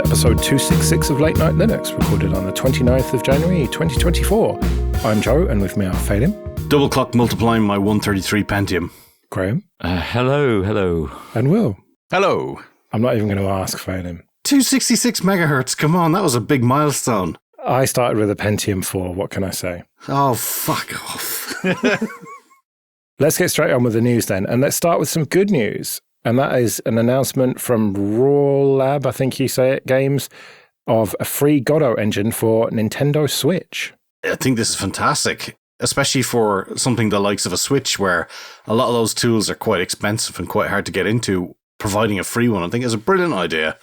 to episode 266 of Late Night Linux, recorded on the 29th of January 2024. I'm Joe, and with me are Phelim. Double clock multiplying my 133 Pentium. Graham. Hello. And Will. Hello. I'm not even going to ask Phelim. 266 megahertz, come on, that was a big milestone. I started with a Pentium 4, what can I say? Oh, fuck off. Let's get straight on with the news then, and let's start with some good news. And that is an announcement from Raw Lab, I think you say it, Games, of a free Godot engine for Nintendo Switch. I think this is fantastic, especially for something the likes of a Switch, where a lot of those tools are quite expensive and quite hard to get into. Providing a free one, I think, is a brilliant idea.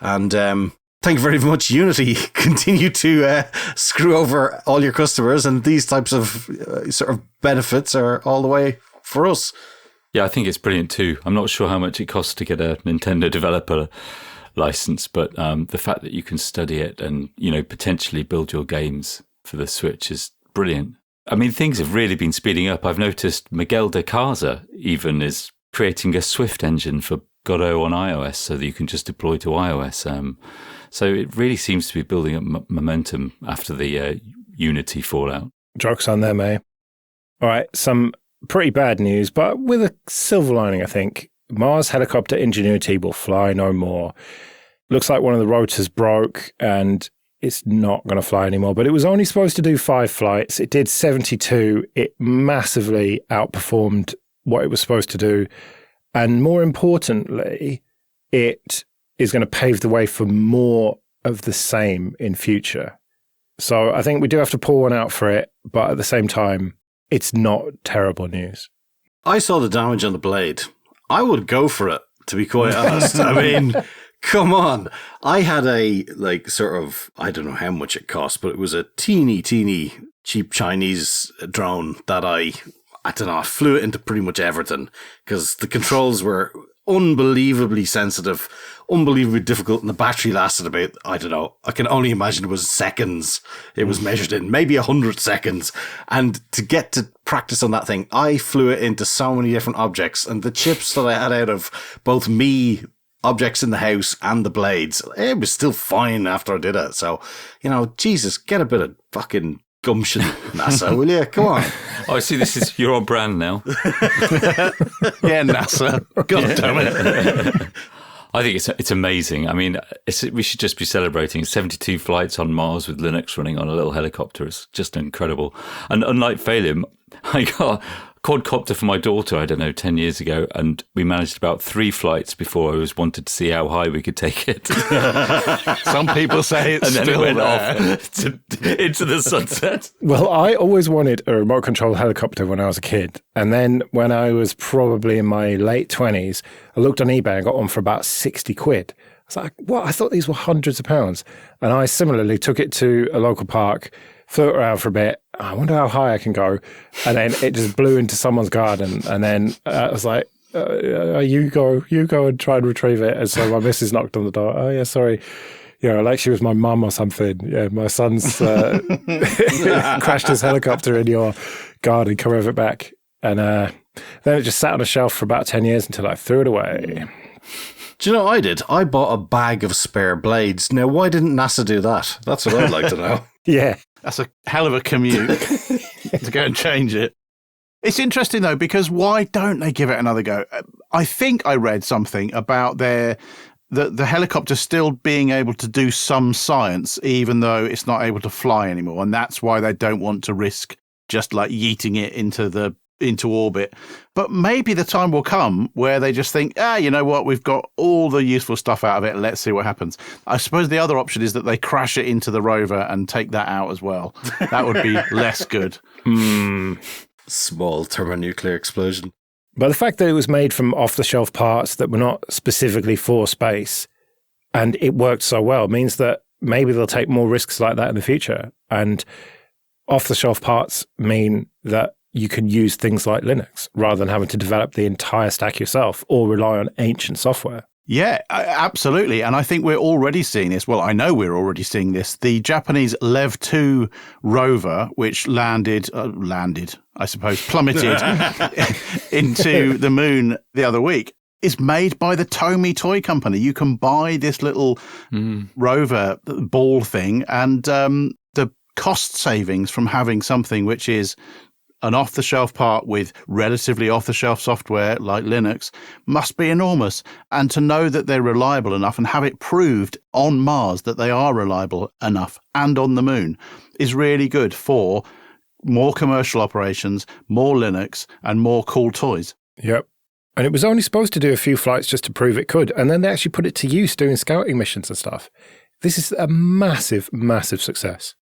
And thank you very much, Unity. Continue to screw over all your customers, and these types of sort of benefits are all the way for us. Yeah, I think it's brilliant too. I'm not sure how much it costs to get a Nintendo developer license, but the fact that you can study it and, you know, potentially build your games for the Switch is brilliant. I mean, things have really been speeding up. I've noticed Miguel de Casa even is creating a Swift engine for Godot on iOS so that you can just deploy to iOS. So it really seems to be building up momentum after the Unity fallout. Joke's on them, eh? All right, some pretty bad news, but with a silver lining, I think. Mars helicopter Ingenuity will fly no more. Looks like one of the rotors broke and it's not going to fly anymore, but it was only supposed to do 5 flights. It did 72. It massively outperformed what it was supposed to do. And more importantly, it is going to pave the way for more of the same in future. So I think we do have to pull one out for it, but at the same time, it's not terrible news. I saw the damage on the blade. I would go for it, to be quite honest. I mean, come on. I had a, like, sort of, I don't know how much it cost, but it was a teeny cheap Chinese drone that I don't know, I flew it into pretty much everything because the controls were unbelievably sensitive, unbelievably difficult, and the battery lasted about, I don't know, I can only imagine it was seconds it was measured in, maybe 100 seconds. And to get to practice on that thing, I flew it into so many different objects, and the chips that I had out of both me, objects in the house, and the blades, it was still fine after I did it. So, you know, Jesus, get a bit of fucking gumption, NASA, will you? Come on. Oh, I see, you're on brand now. Yeah, NASA. God damn it. I think it's amazing. I mean, we should just be celebrating 72 flights on Mars with Linux running on a little helicopter. It's just incredible. And unlike Phelim, I got a quadcopter for my daughter, I don't know, 10 years ago, and we managed about 3 flights before I wanted to see how high we could take it. Some people say it's and then still it went there. off into the sunset. Well, I always wanted a remote control helicopter when I was a kid. And then when I was probably in my late 20s, I looked on eBay and got one for about 60 quid. I was like, what? I thought these were hundreds of pounds. And I similarly took it to a local park, flew it around for a bit. I wonder how high I can go. And then it just blew into someone's garden. And then I was like, you go and try and retrieve it. And so my missus knocked on the door. Oh, yeah, sorry. You know, like she was my mum or something. Yeah, my son's crashed his helicopter in your garden. Come over it back. And then it just sat on a shelf for about 10 years until I threw it away. Do you know what I did? I bought a bag of spare blades. Now, why didn't NASA do that? That's what I'd like to know. Yeah. That's a hell of a commute to go and change it. It's interesting, though, because why don't they give it another go? I think I read something about the helicopter still being able to do some science, even though it's not able to fly anymore. And that's why they don't want to risk just like yeeting it into orbit. But maybe the time will come where they just think, you know what, we've got all the useful stuff out of it, let's see what happens. I suppose the other option is that they crash it into the rover and take that out as well. That would be less good. Small thermonuclear explosion. But the fact that it was made from off-the-shelf parts that were not specifically for space, and it worked so well, means that maybe they'll take more risks like that in the future. And off-the-shelf parts mean that you can use things like Linux rather than having to develop the entire stack yourself or rely on ancient software. Yeah, absolutely. And I think we're already seeing this. Well, I know we're already seeing this. The Japanese Lev 2 rover, which landed, I suppose, plummeted into the moon the other week. is made by the Tomy Toy Company. You can buy this little rover ball thing, and the cost savings from having something which is an off-the-shelf part with relatively off-the-shelf software like Linux must be enormous. And to know that they're reliable enough and have it proved on Mars that they are reliable enough and on the moon is really good for more commercial operations, more Linux, and more cool toys. Yep. And it was only supposed to do a few flights just to prove it could. And then they actually put it to use doing scouting missions and stuff. This is a massive, massive success.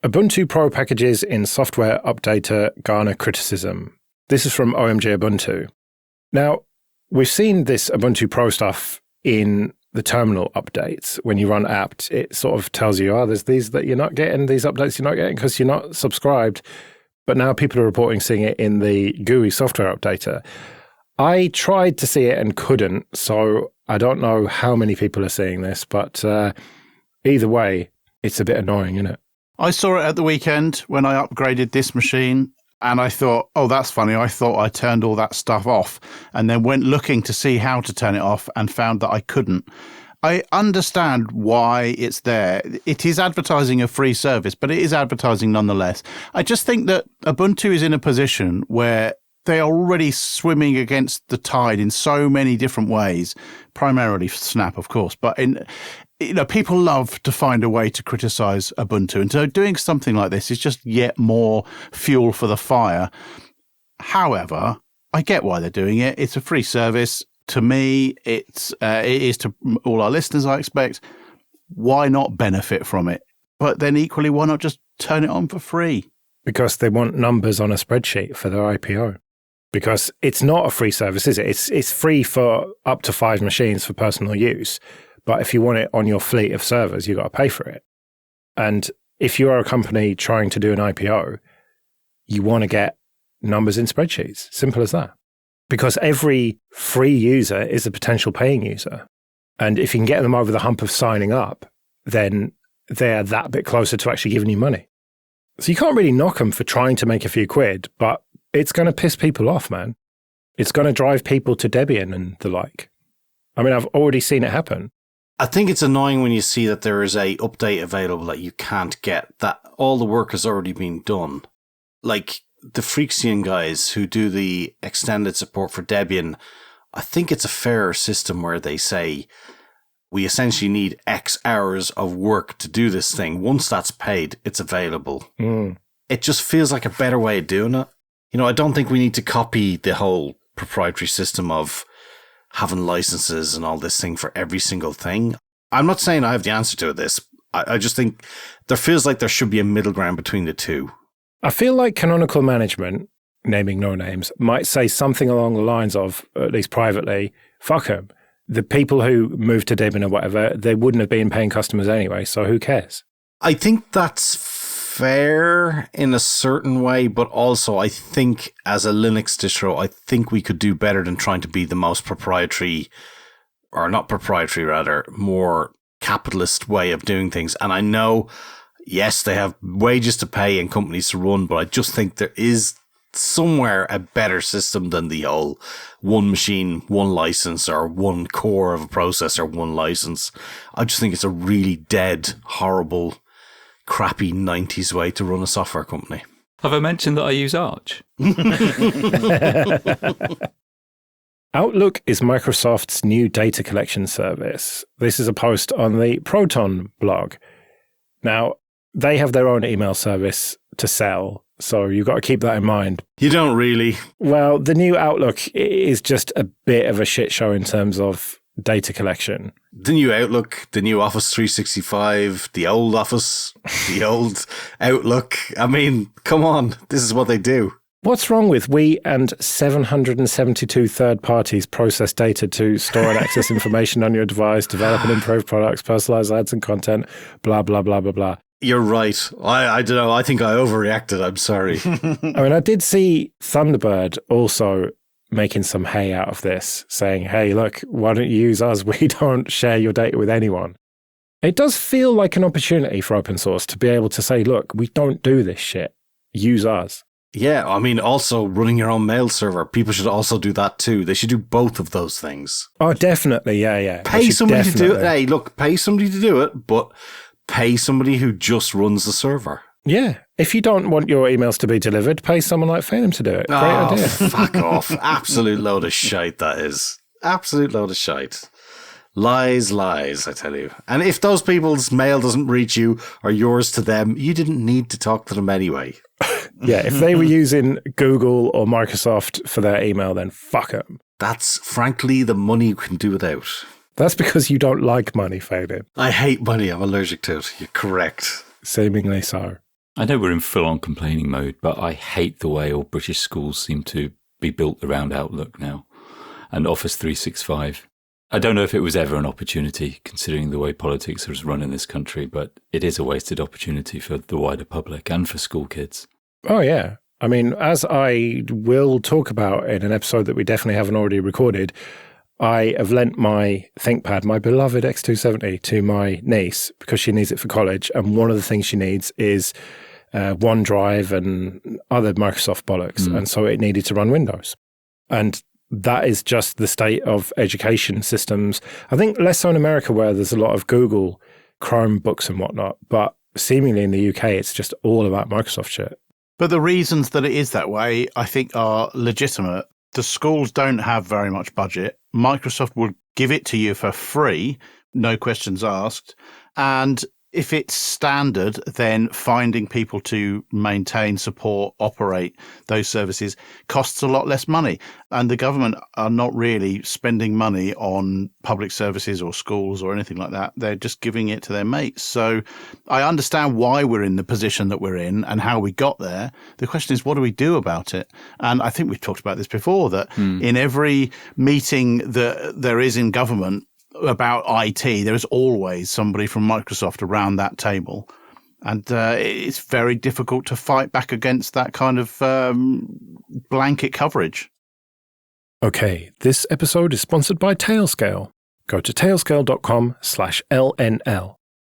Ubuntu Pro packages in software updater garner criticism. This is from OMG Ubuntu. Now, we've seen this Ubuntu Pro stuff in the terminal updates. When you run apt, it sort of tells you, there's these that you're not getting, these updates you're not getting because you're not subscribed. But now people are reporting seeing it in the GUI software updater. I tried to see it and couldn't, so I don't know how many people are seeing this, but either way, it's a bit annoying, isn't it? I saw it at the weekend when I upgraded this machine, and I thought, oh, that's funny. I thought I turned all that stuff off, and then went looking to see how to turn it off and found that I couldn't. I understand why it's there. It is advertising a free service, but it is advertising nonetheless. I just think that Ubuntu is in a position where they are already swimming against the tide in so many different ways, primarily Snap, of course, but people love to find a way to criticize Ubuntu. And so doing something like this is just yet more fuel for the fire. However, I get why they're doing it. It's a free service. To me, it is to all our listeners, I expect. Why not benefit from it? But then equally, why not just turn it on for free? Because they want numbers on a spreadsheet for their IPO. Because it's not a free service, is it? It's free for up to 5 machines for personal use. But if you want it on your fleet of servers, you've got to pay for it. And if you are a company trying to do an IPO, you want to get numbers in spreadsheets. Simple as that. Because every free user is a potential paying user. And if you can get them over the hump of signing up, then they're that bit closer to actually giving you money. So you can't really knock them for trying to make a few quid, but it's going to piss people off, man. It's going to drive people to Debian and the like. I mean, I've already seen it happen. I think it's annoying when you see that there is a update available that you can't get, that all the work has already been done. Like the Freaksian guys who do the extended support for Debian, I think it's a fair system where they say, we essentially need X hours of work to do this thing. Once that's paid, it's available. It just feels like a better way of doing it. I don't think we need to copy the whole proprietary system of having licenses and all this thing for every single thing. I'm not saying I have the answer to this. I just think there feels like there should be a middle ground between the two. I feel like Canonical management, naming no names, might say something along the lines of, at least privately, fuck them. The people who moved to Debian or whatever, they wouldn't have been paying customers anyway, so who cares? I think that's fair in a certain way, but also I think as a Linux distro, I think we could do better than trying to be the most proprietary, or not proprietary rather, more capitalist way of doing things. And I know, yes, they have wages to pay and companies to run, but I just think there is somewhere a better system than the whole one machine, one license, or one core of a processor, one license. I just think it's a really dead, horrible, crappy 90s way to run a software company. Have I mentioned that I use Arch? Outlook is Microsoft's new data collection service. This is a post on the Proton blog. Now, they have their own email service to sell, so you've got to keep that in mind. You don't really. Well, the new Outlook is just a bit of a shit show in terms of data collection. The new Outlook, the new Office 365, the old Office, the old Outlook. I mean, come on, this is what they do. What's wrong with we and 772 third parties process data to store and access information on your device, develop and improve products, personalize ads and content, blah, blah, blah, blah, blah. You're right. I don't know. I think I overreacted. I'm sorry. I mean, I did see Thunderbird also making some hay out of this, saying, hey, look, why don't you use us? We don't share your data with anyone. It does feel like an opportunity for open source to be able to say, look, we don't do this shit. Use us. Yeah, I mean, also running your own mail server. People should also do that too. They should do both of those things. Oh, definitely. Yeah. Pay somebody to do it. Hey, look, pay somebody to do it, but pay somebody who just runs the server. Yeah. If you don't want your emails to be delivered, pay someone like Phenom to do it. Great idea. Fuck off. Absolute load of shite, that is. Absolute load of shite. Lies, I tell you. And if those people's mail doesn't reach you or yours to them, you didn't need to talk to them anyway. Yeah, if they were using Google or Microsoft for their email, then fuck them. That's frankly the money you can do without. That's because you don't like money, Phenom. I hate money. I'm allergic to it. You're correct. Seemingly so. I know we're in full-on complaining mode, but I hate the way all British schools seem to be built around Outlook now and Office 365. I don't know if it was ever an opportunity, considering the way politics is run in this country, but it is a wasted opportunity for the wider public and for school kids. Oh, yeah. I mean, as I will talk about in an episode that we definitely haven't already recorded, I have lent my ThinkPad, my beloved X270, to my niece because she needs it for college. And one of the things she needs is OneDrive and other Microsoft bollocks. And so it needed to run Windows. And that is just the state of education systems. I think less so in America where there's a lot of Google Chromebooks and whatnot. But seemingly in the UK, it's just all about Microsoft shit. But the reasons that it is that way, I think, are legitimate. The schools don't have very much budget. Microsoft will give it to you for free, no questions asked. And if it's standard, then finding people to maintain, support, operate those services costs a lot less money. And the government are not really spending money on public services or schools or anything like that. They're just giving it to their mates. So I understand why we're in the position that we're in and how we got there. The question is, what do we do about it? And I think we've talked about this before, that in every meeting that there is in government about IT, there is always somebody from Microsoft around that table. And it's very difficult to fight back against that kind of blanket coverage. Okay, this episode is sponsored by Tailscale. Go to tailscale.com/LNL.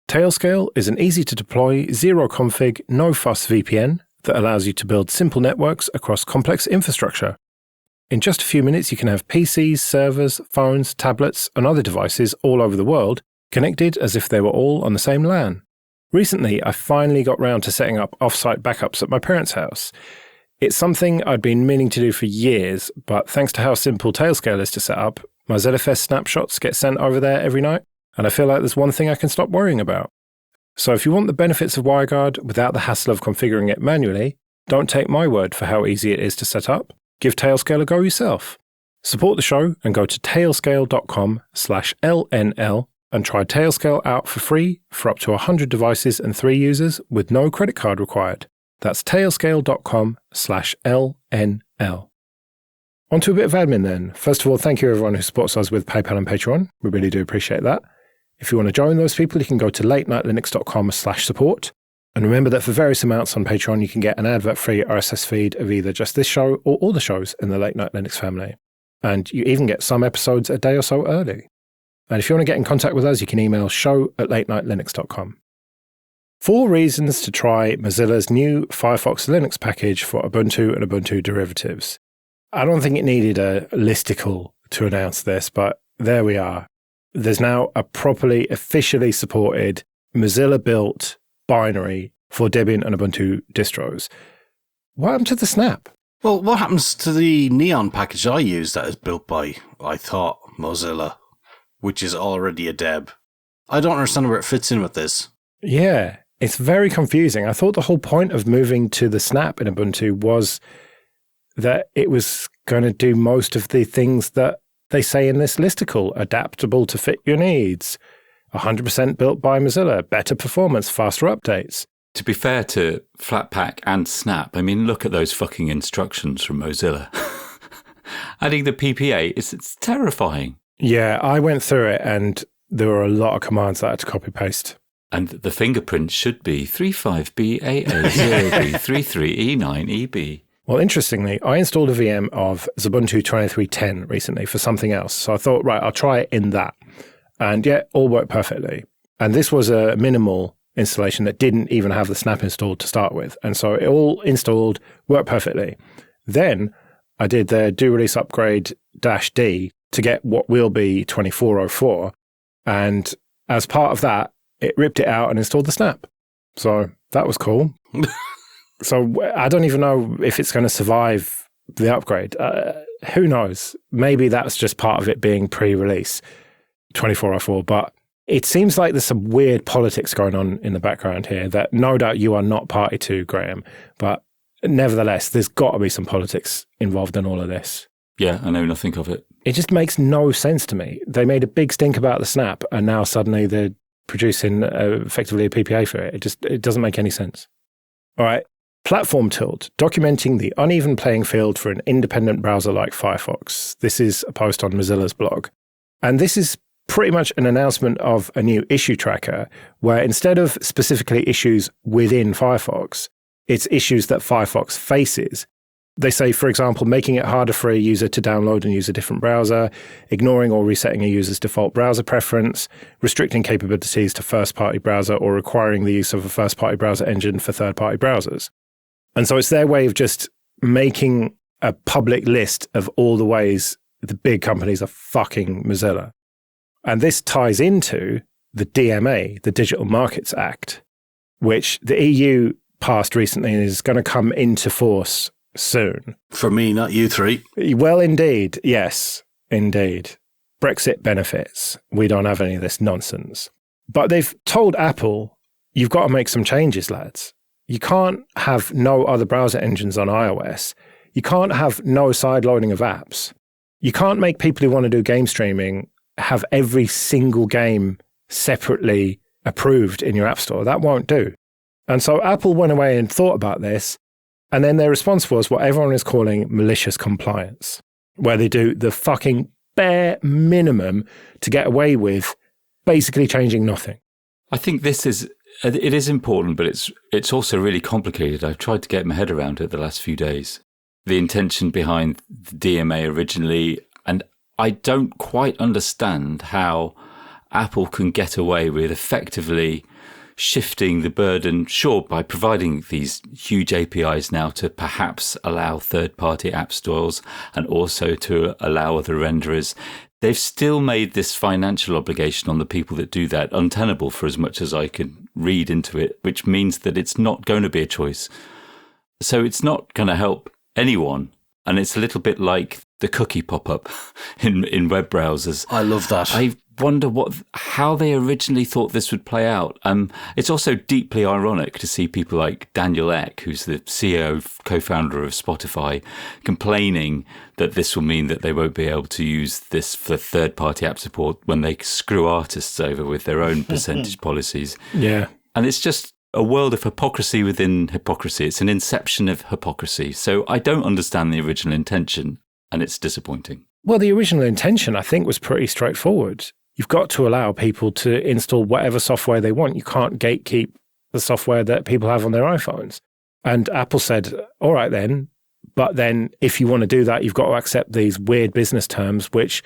Tailscale is an easy-to-deploy, zero-config, no-fuss VPN that allows you to build simple networks across complex infrastructure. In just a few minutes, you can have PCs, servers, phones, tablets, and other devices all over the world connected as if they were all on the same LAN. Recently, I finally got round to setting up off-site backups at my parents' house. It's something I'd been meaning to do for years, but thanks to how simple Tailscale is to set up, my ZFS snapshots get sent over there every night, and I feel like there's one thing I can stop worrying about. So if you want the benefits of WireGuard without the hassle of configuring it manually, don't take my word for how easy it is to set up. Give Tailscale a go yourself. Support the show and go to tailscale.com/LNL and try Tailscale out for free for up to 100 devices and 3 users with no credit card required. That's tailscale.com/LNL. On to a bit of admin then. First of all, thank you everyone who supports us with PayPal and Patreon. We really do appreciate that. If you want to join those people, you can go to latenightlinux.com/support. And remember that for various amounts on Patreon, you can get an advert-free RSS feed of either just this show or all the shows in the Late Night Linux family. And you even get some episodes a day or so early. And if you want to get in contact with us, you can email show@latenightlinux.com. 4 reasons to try Mozilla's new Firefox Linux package for Ubuntu and Ubuntu derivatives. I don't think it needed a listicle to announce this, but there we are. There's now a properly, officially supported Mozilla-built binary for Debian and Ubuntu distros. What happened to the snap? Well, what happens to the Neon package I use that is built by, I thought, Mozilla, which is already a Deb? I don't understand where it fits in with this. Yeah, it's very confusing. I thought the whole point of moving to the snap in Ubuntu was that it was going to do most of the things that they say in this listicle, adaptable to fit your needs, 100% built by Mozilla, better performance, faster updates. To be fair to Flatpak and Snap, I mean, look at those fucking instructions from Mozilla. Adding the PPA, it's terrifying. Yeah, I went through it and there were a lot of commands that I had to copy-paste. And the fingerprint should be 35BAA0B33E9EB. Well, interestingly, I installed a VM of Ubuntu 2310 recently for something else. So I thought, right, I'll try it in that. And yeah, all worked perfectly. And this was a minimal installation that didn't even have the Snap installed to start with. And so it all installed, worked perfectly. Then I did the do release upgrade -D to get what will be 2404. And as part of that, it ripped it out and installed the Snap. So that was cool. So I don't even know if it's going to survive the upgrade. Who knows? Maybe that's just part of it being pre-release 2404. But it seems like there's some weird politics going on in the background here that no doubt you are not party to, Graham. But nevertheless, there's got to be some politics involved in all of this. Yeah, I know nothing of it. It just makes no sense to me. They made a big stink about the Snap, and now suddenly they're producing effectively a PPA for it. It doesn't make any sense. All right. Platform tilt, documenting the uneven playing field for an independent browser like Firefox. This is a post on Mozilla's blog. And this is pretty much an announcement of a new issue tracker where instead of specifically issues within Firefox, it's issues that Firefox faces. They say, for example, making it harder for a user to download and use a different browser, ignoring or resetting a user's default browser preference, restricting capabilities to first-party browser, or requiring the use of a first-party browser engine for third-party browsers. And so it's their way of just making a public list of all the ways the big companies are fucking Mozilla. And this ties into the DMA, the Digital Markets Act, which the EU passed recently and is going to come into force soon. For me, not you three. Well, indeed. Yes, indeed. Brexit benefits. We don't have any of this nonsense. But they've told Apple, you've got to make some changes, lads. You can't have no other browser engines on iOS. You can't have no side loading of apps. You can't make people who want to do game streaming have every single game separately approved in your app store. That won't do. And so Apple went away and thought about this. And then their response was what everyone is calling malicious compliance, where they do the fucking bare minimum to get away with basically changing nothing. I think it is important, but it's also really complicated. I've tried to get my head around it the last few days. The intention behind the DMA originally, and I don't quite understand how Apple can get away with effectively shifting the burden, sure, by providing these huge APIs now to perhaps allow third-party app stores and also to allow other renderers. They've still made this financial obligation on the people that do that untenable for as much as I can read into it, which means that it's not going to be a choice. So it's not going to help anyone. And it's a little bit like the cookie pop-up in web browsers. I love that. I wonder how they originally thought this would play out. It's also deeply ironic to see people like Daniel Ek, who's the CEO, co-founder of Spotify, complaining that this will mean that they won't be able to use this for third-party app support when they screw artists over with their own percentage policies. Yeah. And it's just a world of hypocrisy within hypocrisy. It's an inception of hypocrisy. So I don't understand the original intention, and it's disappointing. Well, the original intention, I think, was pretty straightforward. You've got to allow people to install whatever software they want. You can't gatekeep the software that people have on their iPhones. And Apple said, all right then, but then if you want to do that, you've got to accept these weird business terms, which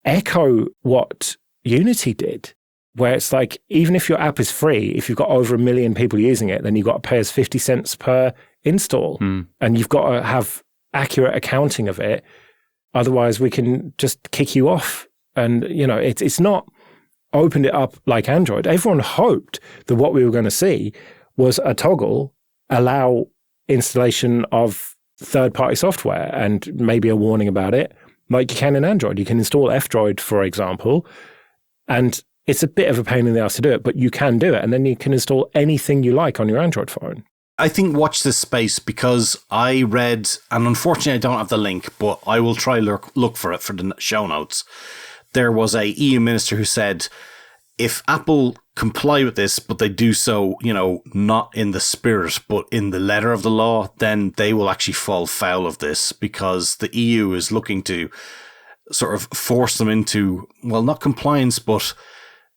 echo what Unity did, where it's like, even if your app is free, if you've got over 1 million people using it, then you've got to pay us 50 cents per install. And you've got to have accurate accounting of it. Otherwise, we can just kick you off. And, you know, it's not opened it up like Android. Everyone hoped that what we were going to see was a toggle, allow installation of third-party software and maybe a warning about it, like you can in Android. You can install F-Droid, for example, and it's a bit of a pain in the ass to do it, but you can do it. And then you can install anything you like on your Android phone. I think watch this space because I read, and unfortunately I don't have the link, but I will try look for it for the show notes. There was a EU minister who said, if Apple comply with this, but they do so, you know, not in the spirit, but in the letter of the law, then they will actually fall foul of this because the EU is looking to sort of force them into, well, not compliance, but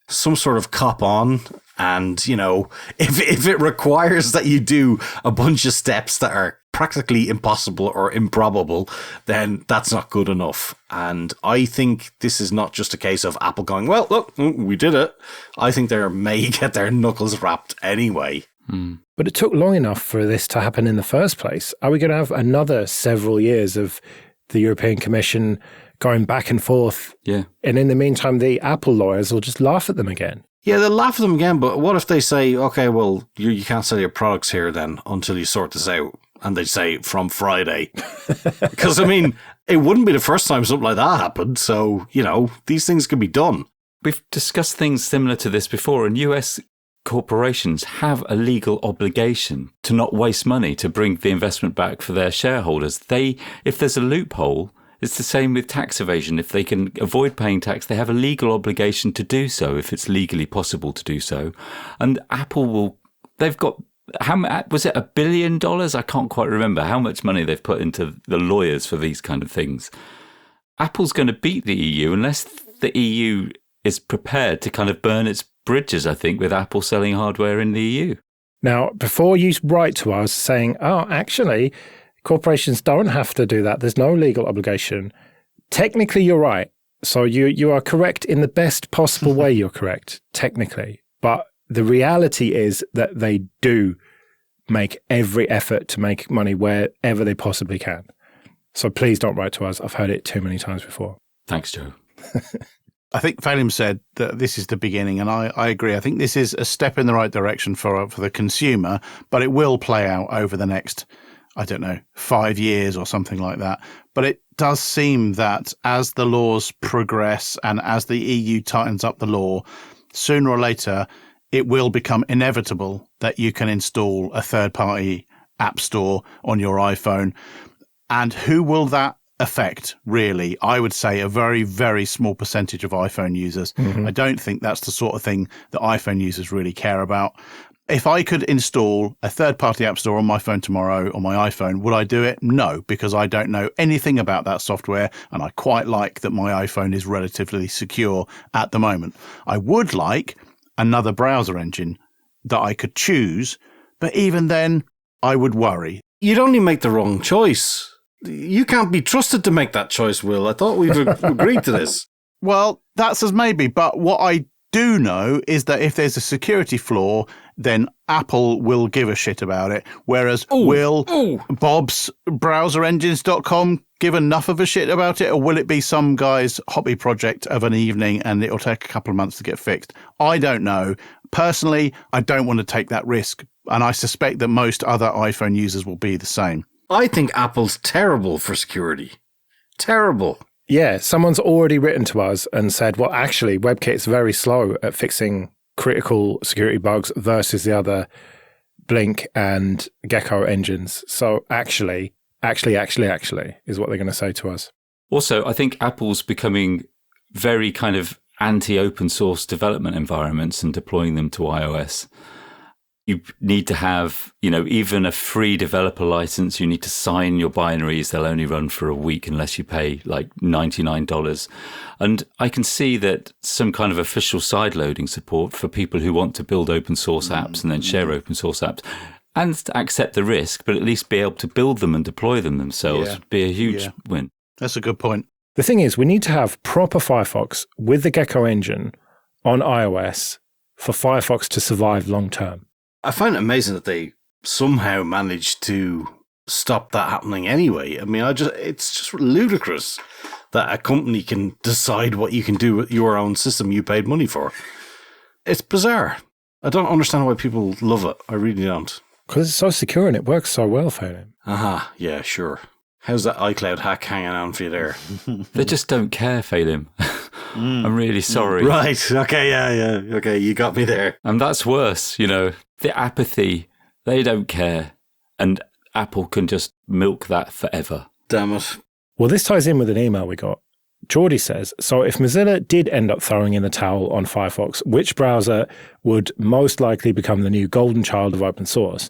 some sort of cop on. And, you know, if it requires that you do a bunch of steps that are practically impossible or improbable, then that's not good enough. And I think this is not just a case of Apple going, well, look, we did it. I think they may get their knuckles rapped anyway. But it took long enough for this to happen in the first place. Are we going to have another several years of the European Commission going back and forth? Yeah. And in the meantime, the Apple lawyers will just laugh at them again. Yeah, they'll laugh at them again, but what if they say, okay, well, you can't sell your products here then until you sort this out? And they say from Friday. Because, I mean, it wouldn't be the first time something like that happened. So, these things can be done. We've discussed things similar to this before, and US corporations have a legal obligation to not waste money to bring the investment back for their shareholders. If there's a loophole, it's the same with tax evasion. If they can avoid paying tax, they have a legal obligation to do so if it's legally possible to do so. And Apple they've got, was it $1 billion? I can't quite remember how much money they've put into the lawyers for these kind of things. Apple's going to beat the EU unless the EU is prepared to kind of burn its bridges, I think, with Apple selling hardware in the EU. Now, before you write to us saying, oh, actually, corporations don't have to do that, there's no legal obligation, technically you're right. So you are correct in the best possible way you're correct, technically. But the reality is that they do make every effort to make money wherever they possibly can. So please don't write to us. I've heard it too many times before. Thanks, Joe. I think Phelim said that this is the beginning, and I agree. I think this is a step in the right direction for the consumer, but it will play out over the next, 5 years or something like that. But it does seem that as the laws progress and as the EU tightens up the law, sooner or later, it will become inevitable that you can install a third-party app store on your iPhone. And who will that affect, really? I would say a very, very small percentage of iPhone users. I don't think that's the sort of thing that iPhone users really care about. If I could install a third-party app store on my phone tomorrow on my iPhone, would I do it? No, because I don't know anything about that software, and I quite like that my iPhone is relatively secure at the moment. I would like another browser engine that I could choose, but even then, I would worry. You'd only make the wrong choice. You can't be trusted to make that choice, Will. I thought we've agreed to this. Well, that's as maybe, but what I do know is that if there's a security flaw, then Apple will give a shit about it. Whereas will Bob's browserengines.com give enough of a shit about it? Or will it be some guy's hobby project of an evening and it'll take a couple of months to get fixed? I don't know. Personally, I don't want to take that risk. And I suspect that most other iPhone users will be the same. I think Apple's terrible for security. Terrible. Yeah, someone's already written to us and said, well, actually, WebKit's very slow at fixing critical security bugs versus the other Blink and Gecko engines. So actually is what they're going to say to us. Also, I think Apple's becoming very kind of anti-open source development environments and deploying them to iOS. You need to have, even a free developer license. You need to sign your binaries. They'll only run for a week unless you pay like $99. And I can see that some kind of official sideloading support for people who want to build open source apps and then share open source apps and accept the risk, but at least be able to build them and deploy them themselves would be a huge win. That's a good point. The thing is, we need to have proper Firefox with the Gecko engine on iOS for Firefox to survive long term. I find it amazing that they somehow managed to stop that happening anyway. I mean, it's just ludicrous that a company can decide what you can do with your own system you paid money for. It's bizarre. I don't understand why people love it. I really don't. Because it's so secure and it works so well for them. Yeah, sure. How's that iCloud hack hanging on for you there? They just don't care, Phelim. I'm really sorry. Right. Okay. Yeah. Okay. You got me there. And that's worse, the apathy. They don't care. And Apple can just milk that forever. Damn it. Well, this ties in with an email we got. Geordie says, so if Mozilla did end up throwing in the towel on Firefox, which browser would most likely become the new golden child of open source?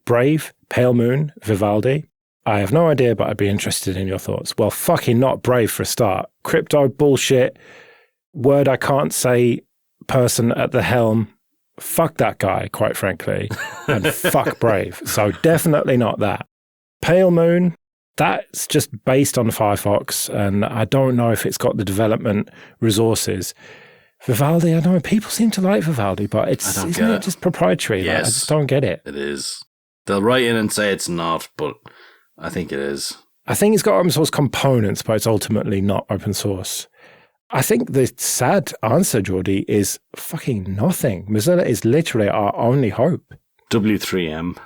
Brave, Pale Moon, Vivaldi? I have no idea, but I'd be interested in your thoughts. Well, fucking not Brave for a start. Crypto bullshit, word I can't say, person at the helm. Fuck that guy, quite frankly. And fuck Brave. So definitely not that. Pale Moon, that's just based on Firefox, and I don't know if it's got the development resources. Vivaldi, I don't know, people seem to like Vivaldi, but isn't it just proprietary? Yes. Like, I just don't get it. It is. They'll write in and say it's not, but I think it is. I think it's got open source components, but it's ultimately not open source. I think the sad answer, Geordie, is fucking nothing. Mozilla is literally our only hope. W3M.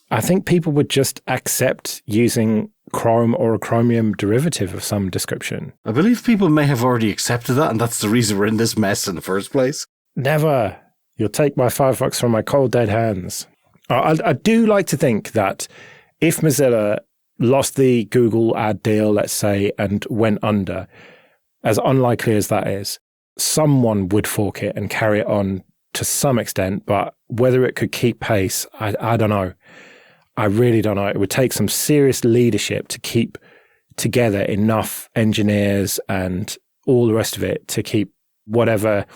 I think people would just accept using Chrome or a Chromium derivative of some description. I believe people may have already accepted that, and that's the reason we're in this mess in the first place. Never. You'll take my Firefox from my cold, dead hands. I do like to think that if Mozilla lost the Google ad deal, let's say, and went under, as unlikely as that is, someone would fork it and carry it on to some extent, but whether it could keep pace, I don't know. I really don't know. It would take some serious leadership to keep together enough engineers and all the rest of it to keep whatever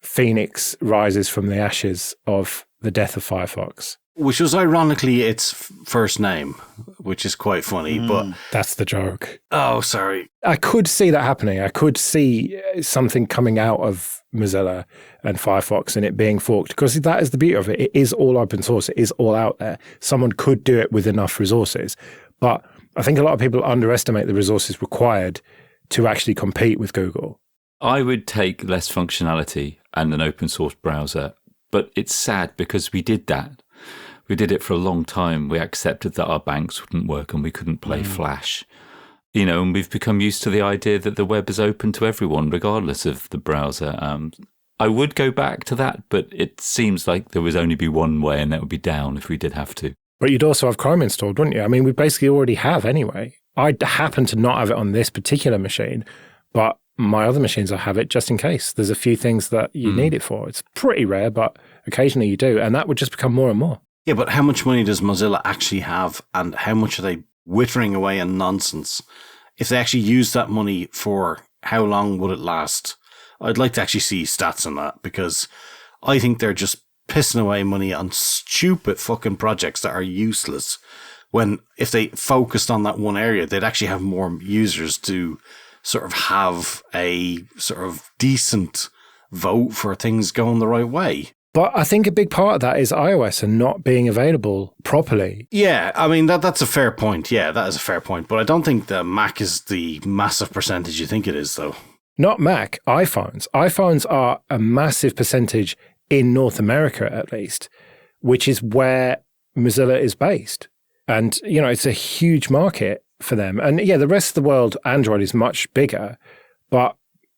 phoenix rises from the ashes of the death of Firefox. Which was ironically its first name, which is quite funny, but... That's the joke. Oh, sorry. I could see that happening. I could see something coming out of Mozilla and Firefox and it being forked, because that is the beauty of it. It is all open source. It is all out there. Someone could do it with enough resources. But I think a lot of people underestimate the resources required to actually compete with Google. I would take less functionality and an open source browser, but it's sad because we did that. We did it for a long time. We accepted that our banks wouldn't work and we couldn't play Flash. You know, and we've become used to the idea that the web is open to everyone, regardless of the browser. I would go back to that, but it seems like there would only be one way, and that would be down if we did have to. But you'd also have Chrome installed, wouldn't you? I mean, we basically already have anyway. I happen to not have it on this particular machine, but my other machines, I have it just in case. There's a few things that you need it for. It's pretty rare, but occasionally you do, and that would just become more and more. Yeah, but how much money does Mozilla actually have, and how much are they wittering away on nonsense? If they actually use that money for how long would it last? I'd like to actually see stats on that, because I think they're just pissing away money on stupid fucking projects that are useless, when if they focused on that one area, they'd actually have more users to sort of have a sort of decent vote for things going the right way. But I think a big part of that is iOS and not being available properly. Yeah, I mean, that's a fair point. Yeah, that is a fair point. But I don't think the Mac is the massive percentage you think it is, though. Not Mac, iPhones. iPhones are a massive percentage in North America, at least, which is where Mozilla is based. And, you know, it's a huge market for them. And yeah, the rest of the world, Android is much bigger. But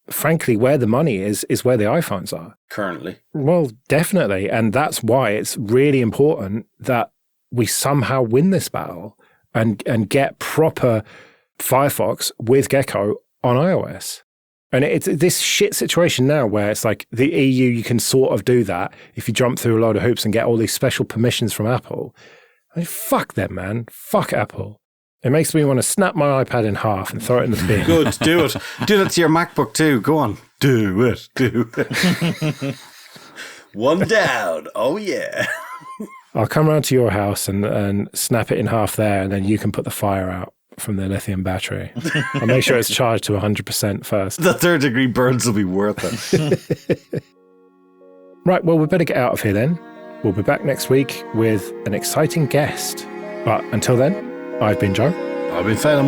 frankly, where the money is where the iPhones are. Currently. Well, definitely. And that's why it's really important that we somehow win this battle and get proper Firefox with Gecko on iOS. And it's this shit situation now where it's like the EU, you can sort of do that if you jump through a load of hoops and get all these special permissions from Apple. I mean, fuck them, man. Fuck Apple. It makes me want to snap my iPad in half and throw it in the bin. Good, do it. Do that to your MacBook too. Go on. Do it. One down. Oh, yeah. I'll come round to your house and snap it in half there, and then you can put the fire out from the lithium battery. I'll make sure it's charged to 100% first. The third degree burns will be worth it. Right, well, we better get out of here then. We'll be back next week with an exciting guest. But until then, I've been Joe. I've been Phelan.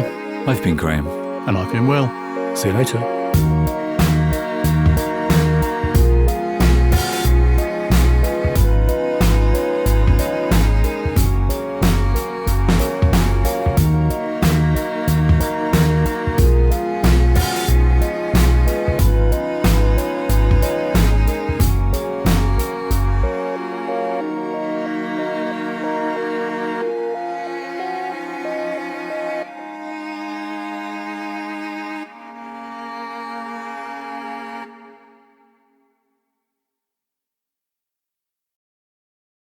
I've been Graham. And I've been Will. See you later.